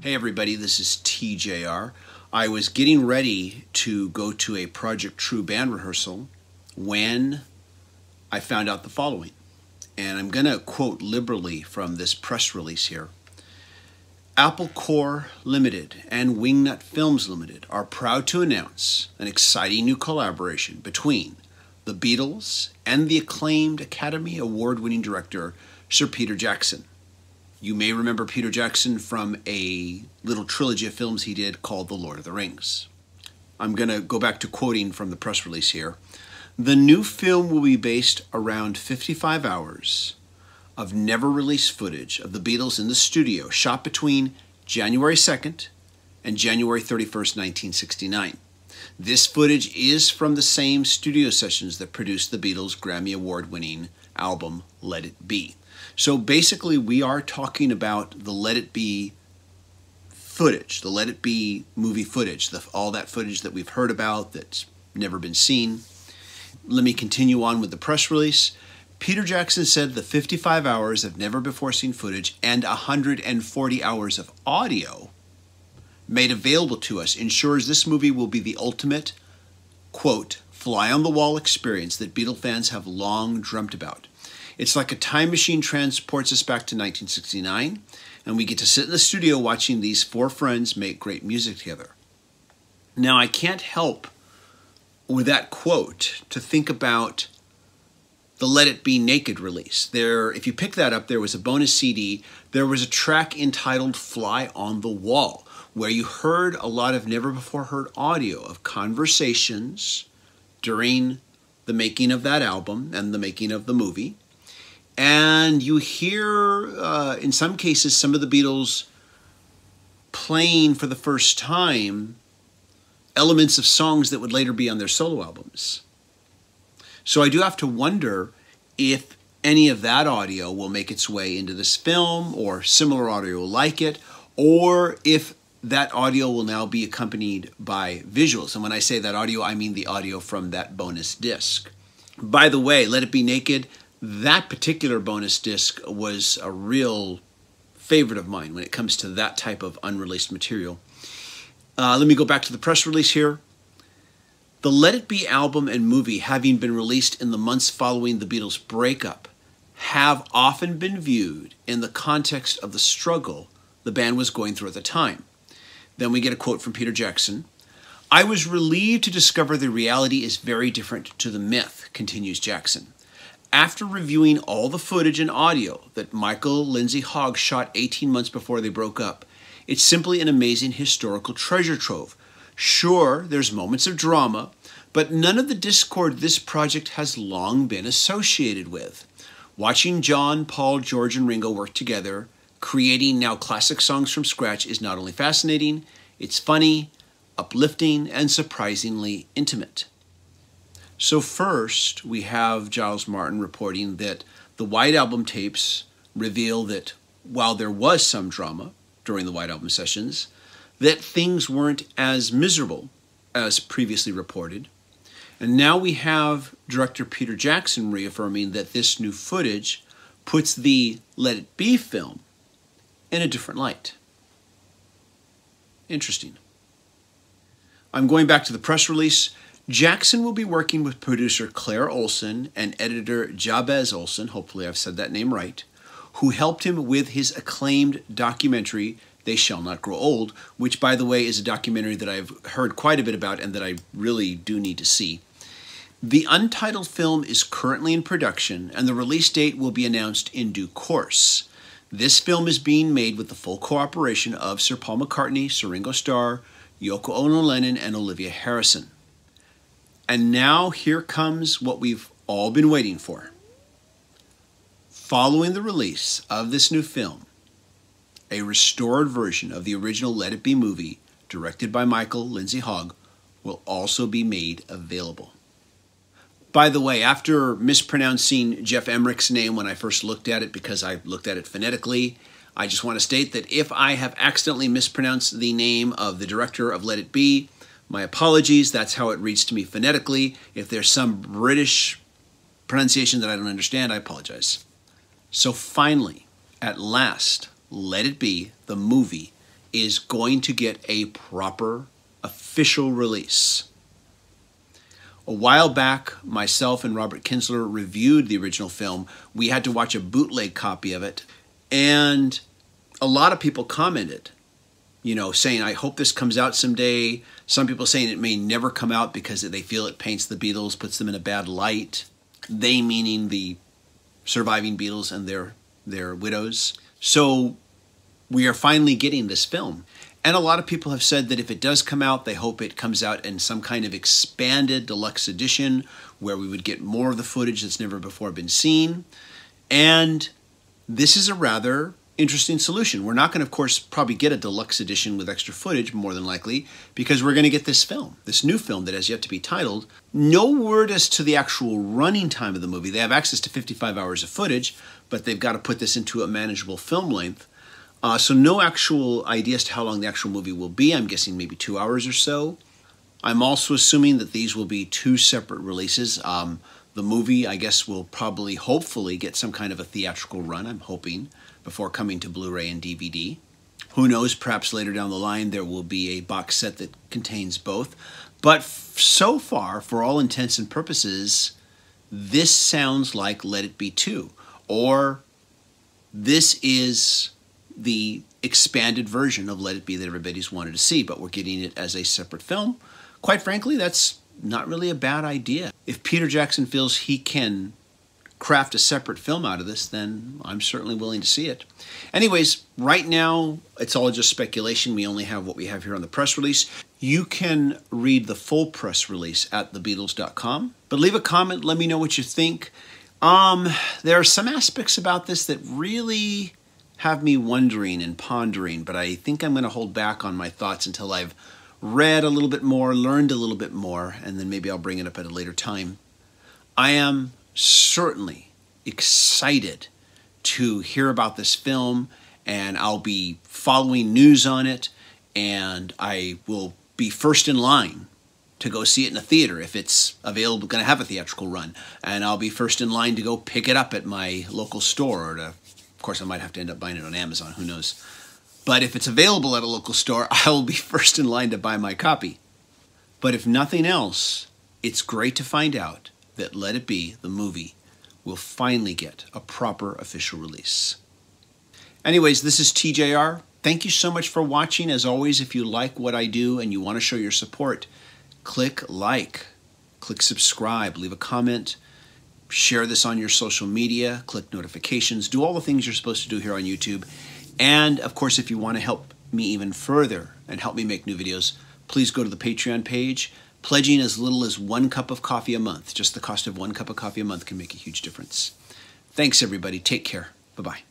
Hey everybody, this is TJR. I was getting ready to go to a Project True band rehearsal when I found out the following. And I'm going to quote liberally from this press release here. Apple Corps Limited and Wingnut Films Limited are proud to announce an exciting new collaboration between the Beatles and the acclaimed Academy Award-winning director Sir Peter Jackson. You may remember Peter Jackson from a little trilogy of films he did called The Lord of the Rings. I'm going to go back to quoting from the press release here. The new film will be based around 55 hours of never-released footage of the Beatles in the studio, shot between January 2nd and January 31st, 1969. This footage is from the same studio sessions that produced the Beatles' Grammy Award-winning album, Let It Be. So basically, we are talking about the Let It Be footage, the Let It Be movie footage, all that footage that we've heard about that's never been seen. Let me continue on with the press release. Peter Jackson said the 55 hours of never-before-seen footage and 140 hours of audio made available to us ensures this movie will be the ultimate, quote, fly-on-the-wall experience that Beatle fans have long dreamt about. It's like a time machine transports us back to 1969, and we get to sit in the studio watching these four friends make great music together. Now, I can't help with that quote to think about the Let It Be Naked release. If you pick that up, there was a bonus CD. There was a track entitled Fly on the Wall, where you heard a lot of never-before-heard audio of conversations during the making of that album and the making of the movie. And you hear, in some cases, some of the Beatles playing for the first time elements of songs that would later be on their solo albums. So I do have to wonder if any of that audio will make its way into this film, or similar audio like it, or if that audio will now be accompanied by visuals. And when I say that audio, I mean the audio from that bonus disc. By the way, Let It Be Naked, that particular bonus disc was a real favorite of mine when it comes to that type of unreleased material. Let me go back to the press release here. The Let It Be album and movie, having been released in the months following the Beatles' breakup, have often been viewed in the context of the struggle the band was going through at the time. Then we get a quote from Peter Jackson. I was relieved to discover the reality is very different to the myth, continues Jackson. After reviewing all the footage and audio that Michael Lindsay Hogg shot 18 months before they broke up, it's simply an amazing historical treasure trove. Sure, there's moments of drama, but none of the discord this project has long been associated with. Watching John, Paul, George, and Ringo work together, creating now classic songs from scratch is not only fascinating, it's funny, uplifting, and surprisingly intimate. So first, we have Giles Martin reporting that the White Album tapes reveal that while there was some drama during the White Album sessions, that things weren't as miserable as previously reported. And now we have director Peter Jackson reaffirming that this new footage puts the Let It Be film in a different light. Interesting. I'm going back to the press release. Jackson will be working with producer Claire Olson and editor Jabez Olson, hopefully I've said that name right, who helped him with his acclaimed documentary, They Shall Not Grow Old, which, by the way, is a documentary that I've heard quite a bit about and that I really do need to see. The untitled film is currently in production, and the release date will be announced in due course. This film is being made with the full cooperation of Sir Paul McCartney, Sir Ringo Starr, Yoko Ono Lennon, and Olivia Harrison. And now here comes what we've all been waiting for. Following the release of this new film, a restored version of the original Let It Be movie, directed by Michael Lindsay Hogg, will also be made available. By the way, after mispronouncing Jeff Emmerich's name when I first looked at it, because I looked at it phonetically, I just want to state that if I have accidentally mispronounced the name of the director of Let It Be, my apologies, that's how it reads to me phonetically. If there's some British pronunciation that I don't understand, I apologize. So finally, at last, Let It Be, the movie, is going to get a proper official release. A while back, myself and Robert Kinsler reviewed the original film. We had to watch a bootleg copy of it, and a lot of people commented, you know, saying, I hope this comes out someday. Some people saying it may never come out because they feel it paints the Beatles, puts them in a bad light. They meaning the surviving Beatles and their widows. So we are finally getting this film. And a lot of people have said that if it does come out, they hope it comes out in some kind of expanded deluxe edition where we would get more of the footage that's never before been seen. And this is a rather interesting solution. We're not going to, of course, probably get a deluxe edition with extra footage, more than likely, because we're going to get this film, this new film that has yet to be titled. No word as to the actual running time of the movie. They have access to 55 hours of footage, but they've got to put this into a manageable film length. So no actual idea as to how long the actual movie will be. I'm guessing maybe 2 hours or so. I'm also assuming that these will be two separate releases. The movie, I guess, will probably, hopefully, get some kind of a theatrical run, I'm hoping, before coming to Blu-ray and DVD. Who knows, perhaps later down the line there will be a box set that contains both. But so far, for all intents and purposes, this sounds like Let It Be 2. Or this is the expanded version of Let It Be that everybody's wanted to see, but we're getting it as a separate film. Quite frankly, that's not really a bad idea. If Peter Jackson feels he can craft a separate film out of this, then I'm certainly willing to see it. Anyways, right now, it's all just speculation. We only have what we have here on the press release. You can read the full press release at thebeatles.com. But leave a comment, let me know what you think. There are some aspects about this that really have me wondering and pondering, but I think I'm going to hold back on my thoughts until I've read a little bit more, learned a little bit more, and then maybe I'll bring it up at a later time. I am certainly excited to hear about this film, and I'll be following news on it, and I will be first in line to go see it in a theater if it's available, going to have a theatrical run, and I'll be first in line to go pick it up at my local store, or to, of course I might have to end up buying it on Amazon, who knows. But if it's available at a local store, I will be first in line to buy my copy. But if nothing else, it's great to find out that Let It Be, the movie, will finally get a proper official release. Anyways, this is TJR. Thank you so much for watching. As always, if you like what I do and you want to show your support, click like, click subscribe, leave a comment, share this on your social media, click notifications, do all the things you're supposed to do here on YouTube. And, of course, if you want to help me even further and help me make new videos, please go to the Patreon page. Pledging as little as 1 cup of coffee a month. Just the cost of 1 cup of coffee a month can make a huge difference. Thanks, everybody. Take care. Bye-bye.